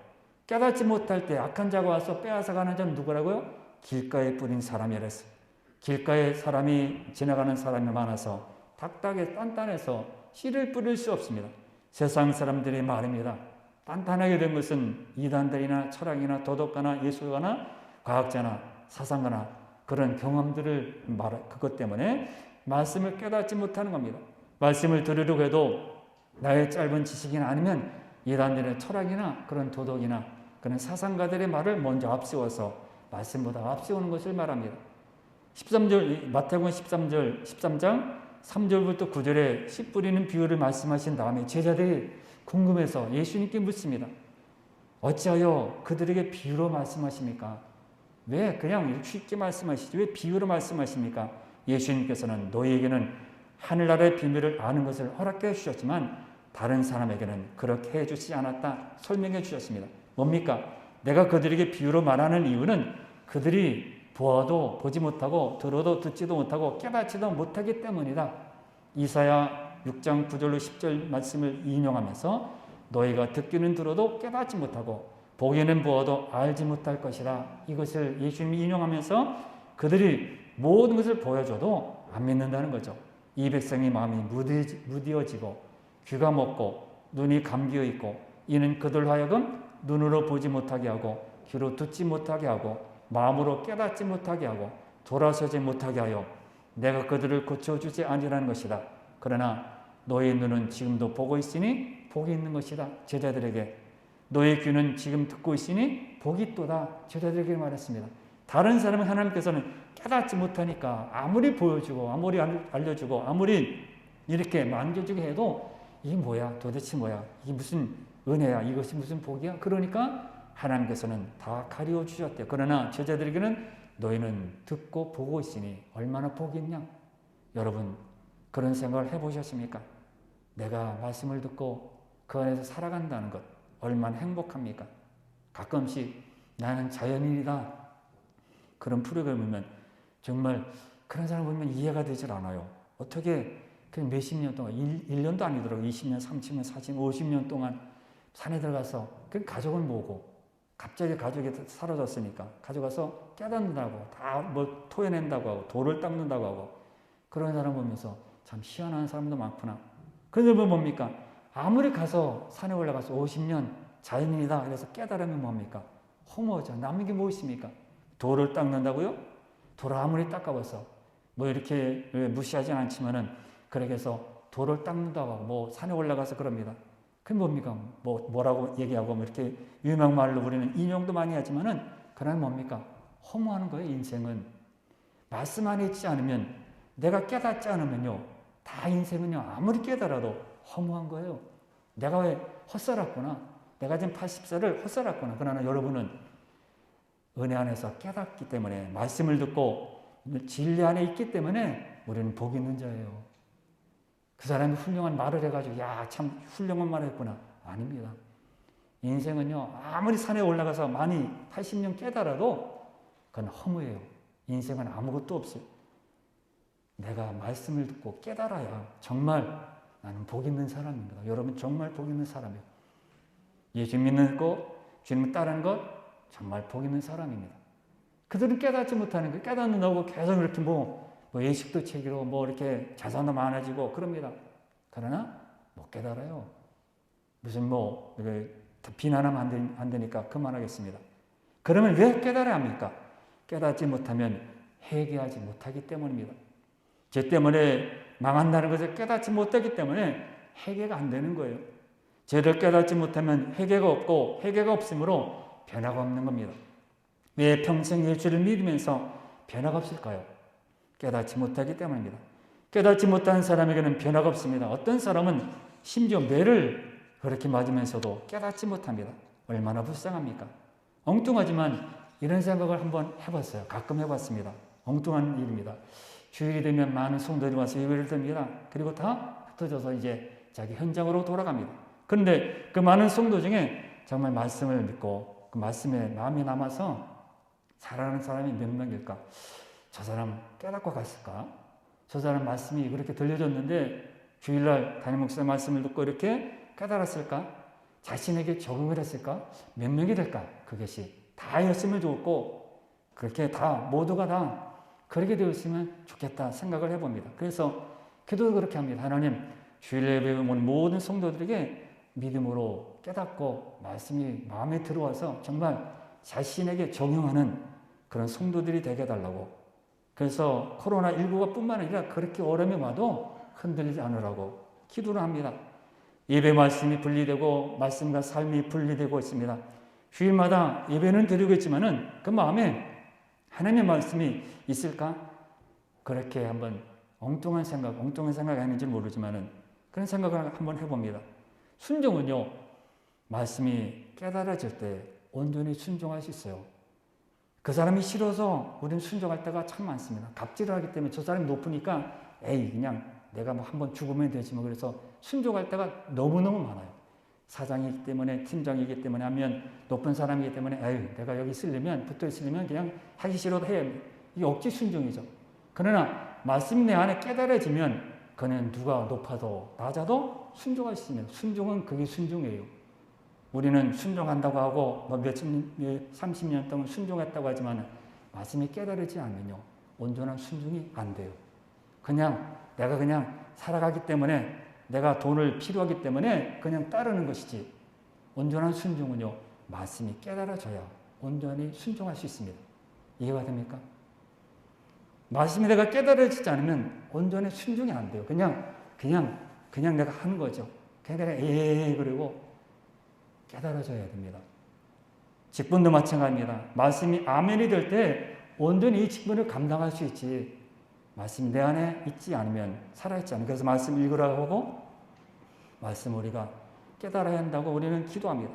깨닫지 못할 때 악한 자가 와서 빼앗아가는 자는 누구라고요? 길가에 뿌린 사람이랬어요. 길가에 사람이 지나가는 사람이 많아서 딱딱해 단단해서 씨를 뿌릴 수 없습니다. 세상 사람들이 말입니다. 단단하게 된 것은 이단들이나 철학이나 도덕가나 예술가나 과학자나 사상가나 그런 경험들을 그것 때문에 말씀을 깨닫지 못하는 겁니다. 말씀을 들으려고 해도 나의 짧은 지식이나 아니면 이단들의 철학이나 그런 도덕이나 그런 사상가들의 말을 먼저 앞세워서 말씀보다 앞세우는 것을 말합니다. 13절 마태복음 13장 3절부터 9절에 씨 뿌리는 비유를 말씀하신 다음에 제자들이 궁금해서 예수님께 묻습니다. 어찌하여 그들에게 비유로 말씀하십니까? 왜 그냥 쉽게 말씀하시지 왜 비유로 말씀하십니까? 예수님께서는 너희에게는 하늘나라의 비밀을 아는 것을 허락해 주셨지만 다른 사람에게는 그렇게 해주시지 않았다 설명해 주셨습니다. 뭡니까? 내가 그들에게 비유로 말하는 이유는 그들이 보아도 보지 못하고 들어도 듣지도 못하고 깨닫지도 못하기 때문이다. 이사야 6장 9절로 10절 말씀을 인용하면서 너희가 듣기는 들어도 깨닫지 못하고 보기는 보아도 알지 못할 것이다. 이것을 예수님이 인용하면서 그들이 모든 것을 보여줘도 안 믿는다는 거죠. 이 백성의 마음이 무디어지고 귀가 먹고 눈이 감기어 있고 이는 그들 하여금 눈으로 보지 못하게 하고 귀로 듣지 못하게 하고 마음으로 깨닫지 못하게 하고 돌아서지 못하게 하여 내가 그들을 고쳐주지 아니라는 것이다. 그러나 너의 눈은 지금도 보고 있으니 복이 있는 것이다. 제자들에게 너의 귀는 지금 듣고 있으니 복이 있도다. 제자들에게 말했습니다. 다른 사람은 하나님께서는 깨닫지 못하니까 아무리 보여주고 아무리 알려주고 아무리 이렇게 만져주게 해도 이게 뭐야 도대체 뭐야 이게 무슨 은혜야 이것이 무슨 복이야 그러니까 하나님께서는 다 가리워 주셨대요. 그러나 제자들에게는 너희는 듣고 보고 있으니 얼마나 복이 있냐. 여러분 그런 생각을 해보셨습니까? 내가 말씀을 듣고 그 안에서 살아간다는 것 얼마나 행복합니까? 가끔씩 나는 자연인이다 그런 프로그램을 보면 정말 그런 사람 보면 이해가 되질 않아요. 어떻게 그냥 몇십 년 동안 1년도 아니더라고요. 20년, 30년, 40년, 50년 동안 산에 들어가서 그 가족을 모으고 갑자기 가족이 사라졌으니까 가져가서 깨닫는다고 다 뭐 토해낸다고 하고 돌을 닦는다고 하고 그런 사람 보면서 참 희한한 사람도 많구나. 그러면 뭡니까? 아무리 가서 산에 올라가서 50년 자연인이다 그래서 깨달으면 뭡니까? 허무하죠. 남는 게 뭐 있습니까? 돌을 닦는다고요? 돌을 아무리 닦아봐서 뭐 이렇게 무시하진 않지만은 그렇게 해서 돌을 닦는다고 하고 뭐 산에 올라가서 그럽니다. 그게 뭡니까? 뭐라고 얘기하고 뭐 이렇게 유명 말로 우리는 인용도 많이 하지만은 그러나 뭡니까? 허무하는 거예요. 인생은 말씀 안에 있지 않으면 내가 깨닫지 않으면요 다 인생은요 아무리 깨달아도 허무한 거예요. 내가 왜 헛살았구나. 내가 지금 80세를 헛살았구나. 그러나 여러분은 은혜 안에서 깨닫기 때문에 말씀을 듣고 진리 안에 있기 때문에 우리는 복 있는 자예요. 그 사람이 훌륭한 말을 해가지고 야 참 훌륭한 말을 했구나. 아닙니다. 인생은요 아무리 산에 올라가서 많이 80년 깨달아도 그건 허무해요. 인생은 아무것도 없어요. 내가 말씀을 듣고 깨달아야 정말 나는 복 있는 사람입니다. 여러분 정말 복 있는 사람이에요. 예수 믿는 거 주님을 따르는 것 정말 복 있는 사람입니다. 그들은 깨닫지 못하는 거 깨닫는다고 계속 이렇게 뭐 예식도 챙기고 뭐 이렇게 자산도 많아지고 그럽니다. 그러나 못 깨달아요. 무슨 뭐 비난하면 안 되니까 그만하겠습니다. 그러면 왜 깨달아야 합니까? 깨닫지 못하면 회개하지 못하기 때문입니다. 죄 때문에 망한다는 것을 깨닫지 못하기 때문에 회개가 안 되는 거예요. 죄를 깨닫지 못하면 회개가 없고 회개가 없으므로 변화가 없는 겁니다. 왜 평생 예수를 믿으면서 변화가 없을까요? 깨닫지 못하기 때문입니다. 깨닫지 못한 사람에게는 변화가 없습니다. 어떤 사람은 심지어 매를 그렇게 맞으면서도 깨닫지 못합니다. 얼마나 불쌍합니까? 엉뚱하지만 이런 생각을 한번 해봤어요. 가끔 해봤습니다. 엉뚱한 일입니다. 주일이 되면 많은 성도들이 와서 예배를 드립니다. 그리고 다 흩어져서 이제 자기 현장으로 돌아갑니다. 그런데 그 많은 성도 중에 정말 말씀을 믿고 그 말씀에 마음이 남아서 살아가는 사람이 몇 명일까? 저 사람 깨닫고 갔을까? 저 사람 말씀이 그렇게 들려줬는데 주일날 담임 목사 말씀을 듣고 이렇게 깨달았을까? 자신에게 적응을 했을까? 몇 명이 될까? 그것이 다였으면 좋고 그렇게 다 모두가 다 그렇게 되었으면 좋겠다 생각을 해봅니다. 그래서 기도도 그렇게 합니다. 하나님, 주일 예배에 온 모든 성도들에게 믿음으로 깨닫고 말씀이 마음에 들어와서 정말 자신에게 적용하는 그런 성도들이 되게 해달라고. 그래서 코로나19가 뿐만 아니라 그렇게 어려움이 와도 흔들리지 않으라고 기도를 합니다. 예배 말씀이 분리되고 말씀과 삶이 분리되고 있습니다. 주일마다 예배는 드리고 있지만은 그 마음에 하나님의 말씀이 있을까? 그렇게 한번 엉뚱한 생각 아닌지 모르지만은 그런 생각을 한번 해봅니다. 순종은요, 말씀이 깨달아질 때 온전히 순종할 수 있어요. 그 사람이 싫어서 우리는 순종할 때가 참 많습니다. 갑질을 하기 때문에 저 사람이 높으니까 에이 그냥 내가 뭐 한번 죽으면 되지 뭐 그래서 순종할 때가 너무너무 많아요. 사장이기 때문에 팀장이기 때문에 하면 높은 사람이기 때문에 에이 내가 여기 있으려면 붙어 있으려면 그냥 하기 싫어도 해야 합니다. 이게 억지 순종이죠. 그러나 말씀이 내 안에 깨달아지면 그는 누가 높아도 낮아도 순종할 수 있는 순종은 그게 순종이에요. 우리는 순종한다고 하고 뭐 30년 동안 순종했다고 하지만 말씀이 깨달아지지 않으면요 온전한 순종이 안 돼요. 내가 그냥 살아가기 때문에 내가 돈을 필요하기 때문에 그냥 따르는 것이지 온전한 순종은요 말씀이 깨달아져야 온전히 순종할 수 있습니다. 이해가 됩니까? 말씀이 내가 깨달아지지 않으면 온전히 순종이 안 돼요. 그냥 내가 하는 거죠. 그냥 그리고 깨달아져야 됩니다. 직분도 마찬가지입니다. 말씀이 아멘이 될 때 온전히 이 직분을 감당할 수 있지. 말씀이 내 안에 있지 않으면 살아있지 않아요. 그래서 말씀 읽으라고 하고 말씀 우리가 깨달아야 한다고 우리는 기도합니다.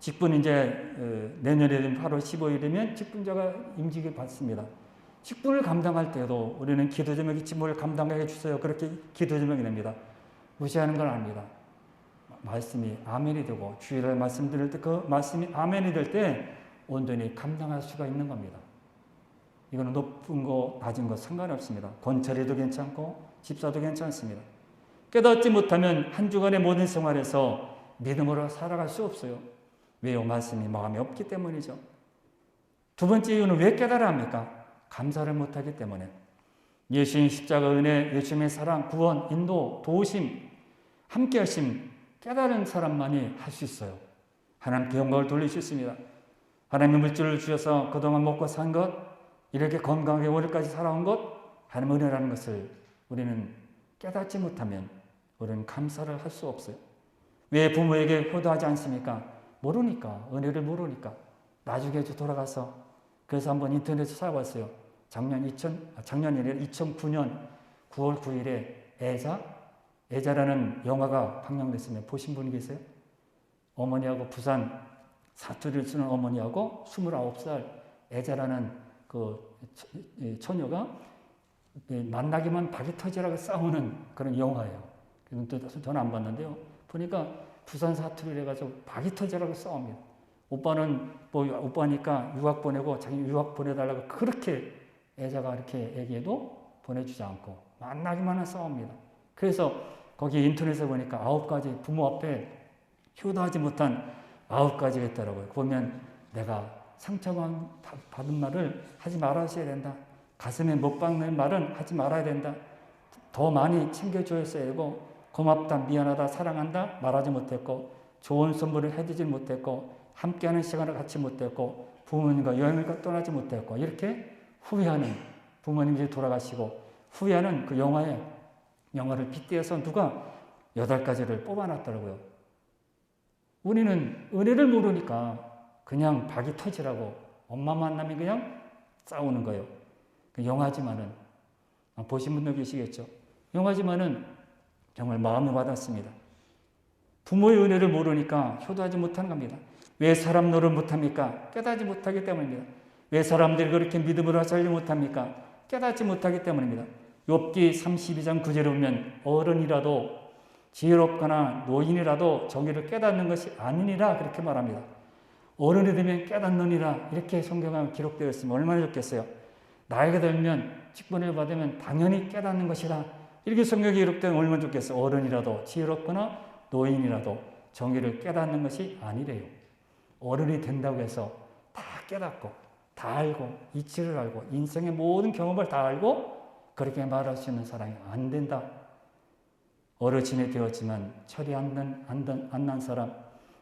직분 이제 내년에 8월 15일이면 직분자가 임직을 받습니다. 직분을 감당할 때도 우리는 기도 제목이 직분을 감당하게 해주세요. 그렇게 기도 제목이 됩니다. 무시하는 건 아닙니다. 말씀이 아멘이 되고 주일날 말씀 들을 때 그 말씀이 아멘이 될 때 온전히 감당할 수가 있는 겁니다. 이거는 높은 거 낮은 거 상관없습니다. 권찰이도 괜찮고 집사도 괜찮습니다. 깨닫지 못하면 한 주간의 모든 생활에서 믿음으로 살아갈 수 없어요. 왜요? 말씀이 마음에 없기 때문이죠. 두 번째 이유는 왜 깨달아야 합니까? 감사를 못하기 때문에. 예수님 십자가 은혜, 예수님의 사랑, 구원, 인도, 도우심, 함께하심 깨달은 사람만이 할 수 있어요. 하나님께 영광을 돌릴 수 있습니다. 하나님의 물질을 주셔서 그동안 먹고 산 것, 이렇게 건강하게 오늘까지 살아온 것, 하나님의 은혜라는 것을 우리는 깨닫지 못하면 우리는 감사를 할 수 없어요. 왜 부모에게 효도하지 않습니까? 모르니까, 은혜를 모르니까. 나중에 돌아가서 그래서 한번 인터넷에 찾아봤어요. 작년이 아니라 2009년 9월 9일에 애자라는 영화가 방영됐습니다. 보신 분이 계세요? 어머니하고 부산 사투리를 쓰는 어머니하고 29살 애자라는 그 처녀가 만나기만 박이 터지라고 싸우는 그런 영화예요. 저는 안 봤는데요. 보니까 부산 사투리를 해가지고 박이 터지라고 싸웁니다. 오빠는 오빠니까 유학 보내고 자기 유학 보내달라고 그렇게 애자가 이렇게 얘기해도 보내주지 않고 만나기만 한 싸웁니다. 그래서 거기 인터넷에 보니까 9가지 부모 앞에 효도하지 못한 9가지가 있더라고요. 보면 내가 상처받은 말을 하지 말아야 된다. 가슴에 못 박는 말은 하지 말아야 된다. 더 많이 챙겨줘야 되고 고맙다, 미안하다, 사랑한다 말하지 못했고 좋은 선물을 해주지 못했고 함께하는 시간을 갖지 못했고 부모님과 여행을 떠나지 못했고 이렇게 후회하는 부모님이 돌아가시고 후회하는 그 영화를 빗대어서 누가 8가지를 뽑아놨더라고요. 우리는 은혜를 모르니까 그냥 박이 터지라고 엄마 만나면 그냥 싸우는 거예요. 영화지만은 보신 분들 계시겠죠. 영화지만은 정말 마음이 와닿습니다. 부모의 은혜를 모르니까 효도하지 못하는 겁니다. 왜 사람 노릇 못합니까? 깨닫지 못하기 때문입니다. 왜 사람들이 그렇게 믿음으로 살지 못합니까? 깨닫지 못하기 때문입니다. 욥기 32장 9절에 보면 어른이라도 지혜롭거나 노인이라도 정의를 깨닫는 것이 아니니라 그렇게 말합니다. 어른이 되면 깨닫느니라 이렇게 성경에 기록되어 있으면 얼마나 좋겠어요. 나이가 들면 직분을 받으면 당연히 깨닫는 것이라 이렇게 성경에 기록되면 얼마나 좋겠어요. 어른이라도 지혜롭거나 노인이라도 정의를 깨닫는 것이 아니래요. 어른이 된다고 해서 다 깨닫고 다 알고 이치를 알고 인생의 모든 경험을 다 알고 그렇게 말할 수 있는 사람이 안 된다. 어르신이 되었지만 철이 안 난 사람,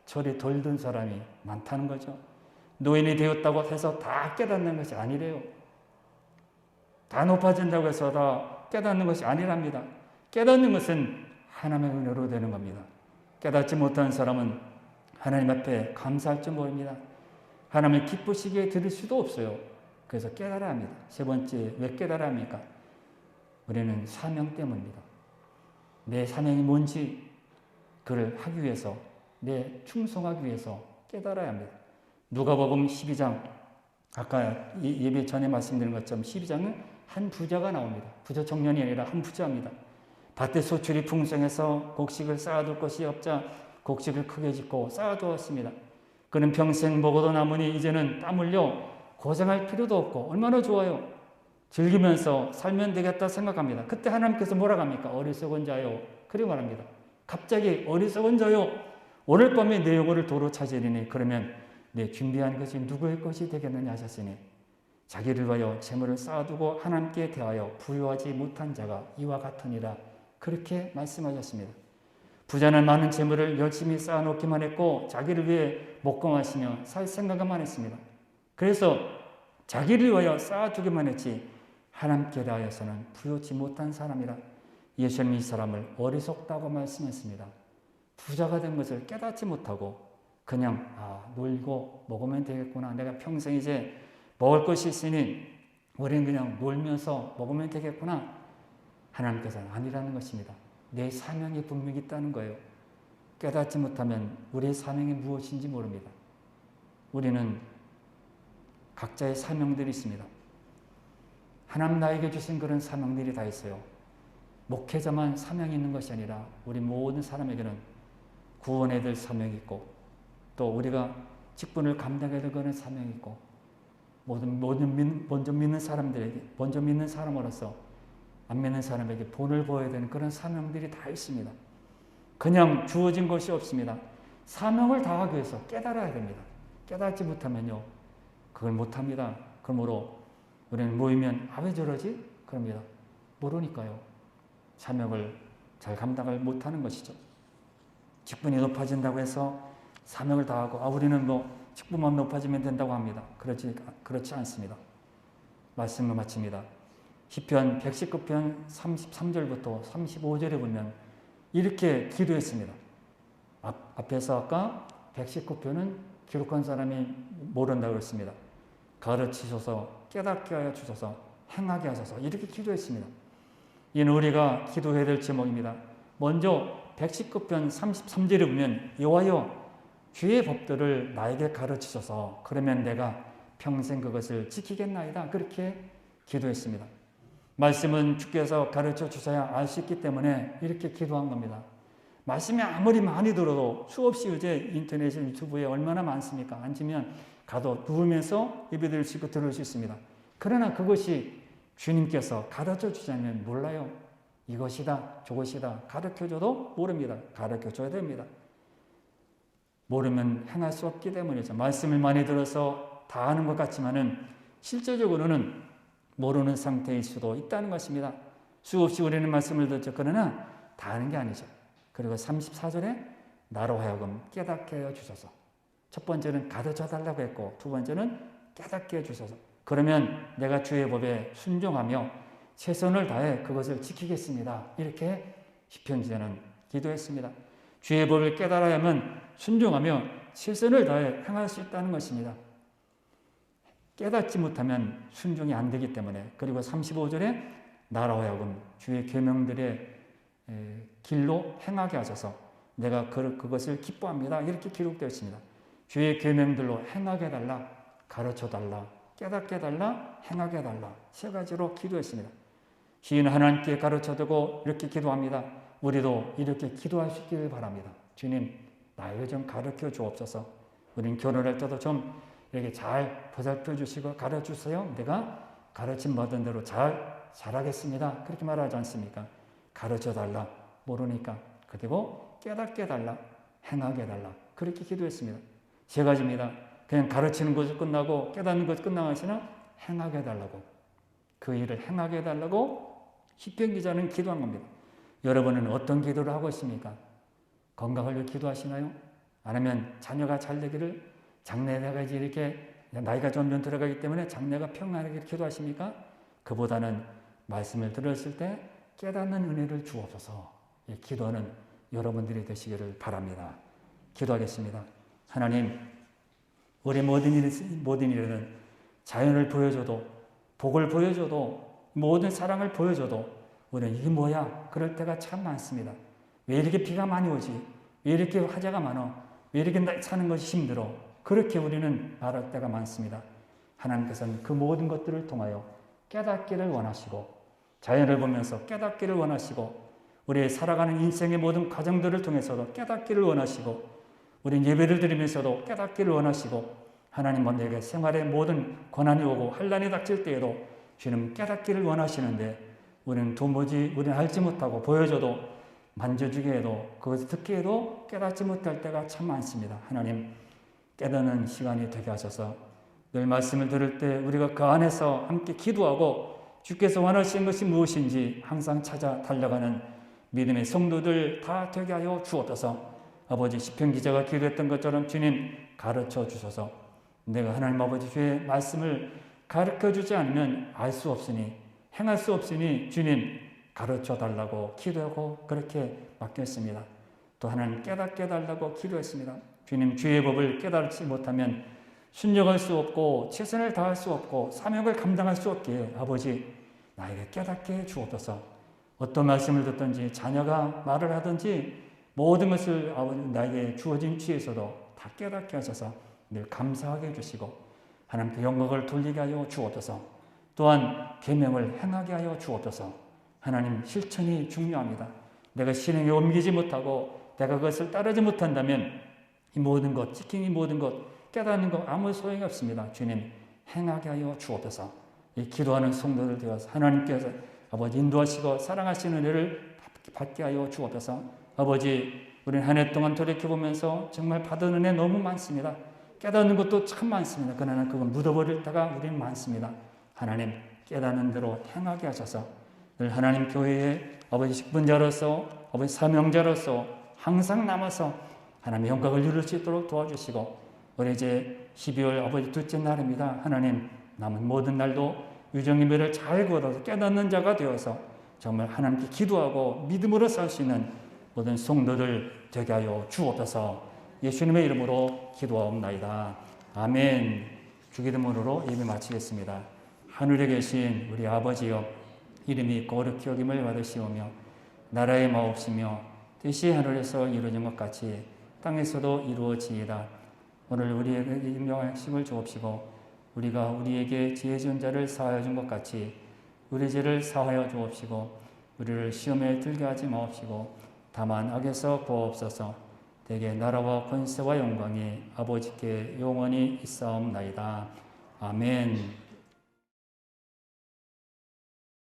철이 덜 든 사람이 많다는 거죠. 노인이 되었다고 해서 다 깨닫는 것이 아니래요. 다 높아진다고 해서 다 깨닫는 것이 아니랍니다. 깨닫는 것은 하나님의 은혜로 되는 겁니다. 깨닫지 못한 사람은 하나님 앞에 감사할 줄 모릅니다. 하나님을 기쁘시게 드릴 수도 없어요. 그래서 깨달아야 합니다. 세 번째, 왜 깨달아야 합니까? 우리는 사명 때문입니다. 내 사명이 뭔지 그를 하기 위해서, 내 충성하기 위해서 깨달아야 합니다. 누가복음 12장, 아까 예배 전에 말씀드린 것처럼 12장은 한 부자가 나옵니다. 부자 청년이 아니라 한 부자입니다. 밭에 소출이 풍성해서 곡식을 쌓아둘 것이 없자 곡식을 크게 짓고 쌓아두었습니다. 그는 평생 먹어도 남으니 이제는 땀 흘려 고생할 필요도 없고 얼마나 좋아요. 즐기면서 살면 되겠다 생각합니다. 그때 하나님께서 뭐라고 합니까? 어리석은 자요. 그리고 말합니다. 갑자기 어리석은 자요. 오늘 밤에 내 영혼을 도로 찾으리니 그러면 내 준비한 것이 누구의 것이 되겠느냐 하셨으니 자기를 위하여 재물을 쌓아두고 하나님께 대하여 부유하지 못한 자가 이와 같으니라. 그렇게 말씀하셨습니다. 부자는 많은 재물을 열심히 쌓아놓기만 했고 자기를 위해 목공하시며 살 생각만 했습니다. 그래서 자기를 위하여 쌓아두기만 했지 하나님께 대하여서는 부유치 못한 사람이라. 예수님이 이 사람을 어리석다고 말씀했습니다. 부자가 된 것을 깨닫지 못하고 그냥 놀고 먹으면 되겠구나. 내가 평생 이제 먹을 것이 있으니 우리는 그냥 놀면서 먹으면 되겠구나. 하나님께서는 아니라는 것입니다. 내 사명이 분명히 있다는 거예요. 깨닫지 못하면 우리의 사명이 무엇인지 모릅니다. 우리는 각자의 사명들이 있습니다. 하나님 나에게 주신 그런 사명들이 다 있어요. 목회자만 사명이 있는 것이 아니라 우리 모든 사람에게는 구원해야 될 사명이 있고 또 우리가 직분을 감당해야 될 그런 사명이 있고 먼저 믿는 사람들에게 먼저 믿는 사람으로서 안 믿는 사람에게 본을 보여야 되는 그런 사명들이 다 있습니다. 그냥 주어진 것이 없습니다. 사명을 다하기 위해서 깨달아야 됩니다. 깨닫지 못하면요 그걸 못합니다. 그러므로 우리는 모이면 왜 저러지? 그럽니다. 모르니까요. 사명을 잘 감당을 못하는 것이죠. 직분이 높아진다고 해서 사명을 다하고 우리는 직분만 높아지면 된다고 합니다. 그렇지 않습니다. 말씀을 마칩니다. 시편 119편 33절부터 35절에 보면 이렇게 기도했습니다. 앞에서 아까 119편은 기록한 사람이 모른다고 했습니다. 가르치셔서 깨닫게 하여 주셔서 행하게 하셔서 이렇게 기도했습니다. 이는 우리가 기도해야 될 제목입니다. 먼저 119편 33절에 보면 여호와여 주의 법들을 나에게 가르치셔서 그러면 내가 평생 그것을 지키겠나이다. 그렇게 기도했습니다. 말씀은 주께서 가르쳐 주셔야 알 수 있기 때문에 이렇게 기도한 겁니다. 말씀이 아무리 많이 들어도 수없이 요새 인터넷 유튜브에 얼마나 많습니까? 앉으면 가도 누우면서 예배 드릴 수 있고 들을 수 있습니다. 그러나 그것이 주님께서 가르쳐 주지 않으면 몰라요. 이것이다 저것이다 가르쳐줘도 모릅니다. 가르쳐줘야 됩니다. 모르면 행할 수 없기 때문이죠. 말씀을 많이 들어서 다 아는 것 같지만은 실제적으로는 모르는 상태일 수도 있다는 것입니다. 수없이 우리는 말씀을 듣죠. 그러나 다 아는 게 아니죠. 그리고 34절에 나로 하여금 깨닫게 하여 주셔서 첫 번째는 가르쳐 달라고 했고 두 번째는 깨닫게 해 주셔서 그러면 내가 주의 법에 순종하며 최선을 다해 그것을 지키겠습니다. 이렇게 시편지자는 기도했습니다. 주의 법을 깨달아야만 순종하며 최선을 다해 행할 수 있다는 것입니다. 깨닫지 못하면 순종이 안 되기 때문에 그리고 35절에 나로 하여금 주의 계명들의 길로 행하게 하셔서 내가 그것을 기뻐합니다. 이렇게 기록되어 있습니다. 주의 계명들로 행하게 해달라, 가르쳐달라, 깨닫게 해달라, 행하게 해달라 세 가지로 기도했습니다. 시인 하나님께 가르쳐두고 이렇게 기도합니다. 우리도 이렇게 기도할 수 있기를 바랍니다. 주님 나에게 좀 가르쳐 주옵소서. 우린 결혼할 때도 좀 이렇게 잘 보살펴 주시고 가르쳐 주세요. 내가 가르침 받은 대로 잘하겠습니다. 그렇게 말하지 않습니까? 가르쳐 달라. 모르니까. 그리고 깨닫게 해달라. 행하게 해달라. 그렇게 기도했습니다. 세 가지입니다. 그냥 가르치는 것이 끝나고 깨닫는 것이 끝나고 하시나 행하게 해달라고, 그 일을 행하게 해달라고 시편 기자는 기도한 겁니다. 여러분은 어떤 기도를 하고 있습니까? 건강을 위해 기도하시나요? 아니면 자녀가 잘 되기를, 장래가 이제 이렇게 나이가 점점 들어가기 때문에 장래가 평안하게 기도하십니까? 그보다는 말씀을 들었을 때 깨닫는 은혜를 주옵소서. 이 기도는 여러분들이 되시기를 바랍니다. 기도하겠습니다. 하나님, 우리 모든 일에는 자연을 보여줘도, 복을 보여줘도, 모든 사랑을 보여줘도 우리는 이게 뭐야? 그럴 때가 참 많습니다. 왜 이렇게 비가 많이 오지? 왜 이렇게 화재가 많아? 왜 이렇게 사는 것이 힘들어? 그렇게 우리는 말할 때가 많습니다. 하나님께서는 그 모든 것들을 통하여 깨닫기를 원하시고, 자연을 보면서 깨닫기를 원하시고, 우리의 살아가는 인생의 모든 과정들을 통해서도 깨닫기를 원하시고, 우리 예배를 드리면서도 깨닫기를 원하시고, 하나님 먼저에게 생활의 모든 고난이 오고 환난이 닥칠 때에도 주님 깨닫기를 원하시는데, 우리는 도무지 우리는 알지 못하고 보여줘도 만져주게 해도 그것을 듣게 해도 깨닫지 못할 때가 참 많습니다. 하나님, 깨닫는 시간이 되게 하셔서 늘 말씀을 들을 때 우리가 그 안에서 함께 기도하고 주께서 원하시는 것이 무엇인지 항상 찾아 달려가는 믿음의 성도들 다 되게 하여 주옵소서. 아버지, 시편 기자가 기도했던 것처럼 주님 가르쳐 주셔서 내가 하나님 아버지 주의 말씀을 가르쳐 주지 않으면 알 수 없으니, 행할 수 없으니 주님 가르쳐 달라고 기도하고 그렇게 맡겼습니다. 또 하나님 깨닫게 해달라고 기도했습니다. 주님, 주의 법을 깨달지 못하면 순종할 수 없고 최선을 다할 수 없고 사명을 감당할 수 없기에 아버지 나에게 깨닫게 해 주옵소서. 어떤 말씀을 듣든지 자녀가 말을 하든지 모든 것을 아버지 나에게 주어진 취에서도 다 깨닫게 하셔서 늘 감사하게 해주시고 하나님께 영광을 돌리게 하여 주옵소서. 또한 계명을 행하게 하여 주옵소서. 하나님, 실천이 중요합니다. 내가 실행에 옮기지 못하고 내가 그것을 따르지 못한다면 이 모든 것, 지키는 이 모든 것, 깨닫는 것 아무 소용이 없습니다. 주님, 행하게 하여 주옵소서. 이 기도하는 성도들 되어서 하나님께서 아버지 인도하시고 사랑하시는 은혜를 받게 하여 주옵소서. 아버지, 우리는 한 해 동안 돌이켜보면서 정말 받은 은혜 너무 많습니다. 깨닫는 것도 참 많습니다. 그러나 그건 묻어버릴 때가 우리는 많습니다. 하나님, 깨닫는 대로 행하게 하셔서 늘 하나님 교회의 아버지 직분자로서, 아버지 사명자로서 항상 남아서 하나님의 영광을 누릴 수 있도록 도와주시고, 우리 이제 12월 아버지 둘째 날입니다. 하나님, 남은 모든 날도 유정의 매를 잘 걸어서 깨닫는 자가 되어서 정말 하나님께 기도하고 믿음으로 살 수 있는 모든 성도들 되게 하여 주옵소서. 예수님의 이름으로 기도하옵나이다. 아멘. 주기도문으로 예배 마치겠습니다. 하늘에 계신 우리 아버지여, 이름이 거룩히 여김을 받으시오며 나라의 마옵시며 뜻이 하늘에서 이루어진 것 같이 땅에서도 이루어지이다. 오늘 우리에게 일용할 양식을 주옵시고 우리가 우리에게 지혜 준 자를 사하여 준 것 같이 우리 죄를 사하여 주옵시고 우리를 시험에 들게 하지 마옵시고 다만 악에서 구하옵소서. 대개 나라와 권세와 영광이 아버지께 영원히 있사옵나이다. 아멘.